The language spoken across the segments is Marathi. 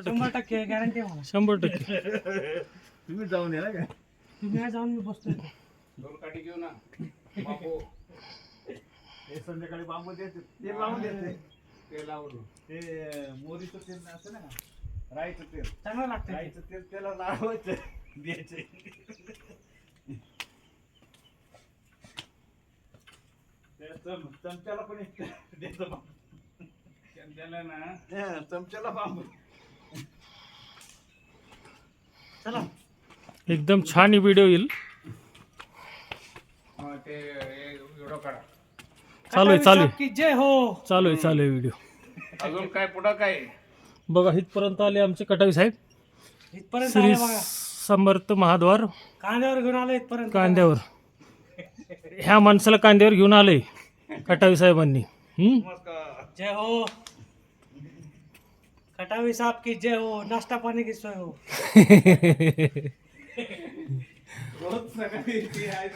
100% गॅरंटी आहे मला. 100%. तुम्ही जाऊन या ना काय तुम्ही आज जाऊन मी बसतोय इथे. दोन काठी घेऊ ना बापू हे संध्याकाळी बांबू देते तेल लावून देते ते लावून ते मोरीचं तेल असतं ना राईचं तेल चांगलं लागतं ते. राईचं तेल त्याला लावायचं द्यायचं त्या चमच्याला पण एक द्यायचं बांबू त्याला ना चमच्याला बांबू चला एकदम छान व्हिडिओ येईल. ते एवढं काढा. चालू आहे चालू आहे की जय हो. चालू आहे व्हिडिओ. अजून काय पुढं काय बघा इथपर्यंत आले आमचे कटावी साहेब. इथपर्यंत श्री आले बघा. समर्थ महाद्वार कांद्यावर घेऊन आले इथपर्यंत. कांद्यावर. ह्या माणसाला कांद्यावर घेऊन आले कटावी साहेबांनी. जय हो खटावी साहब की जय हो. नाश्ता पाणी की सोय हो. रोज सकाळी ती आहे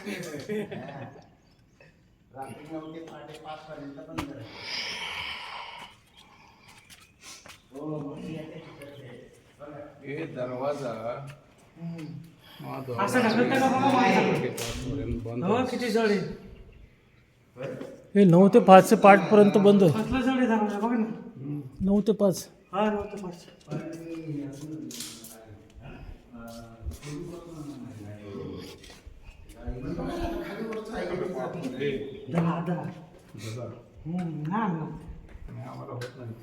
रात्री 9 ते 5:30 पर्यंत बंद करायचं. हे दरवाजा असं ढकलता का बघा माणसाला. बंद हो किती जड आहे. हे 9 ते 5 पाठपर्यंत बंद. कसलं जड आहे दरवाजा बघा ना. 9 ते 5. हा नव्हतं पाच. दहा. दादा ना आम्हाला होत नाही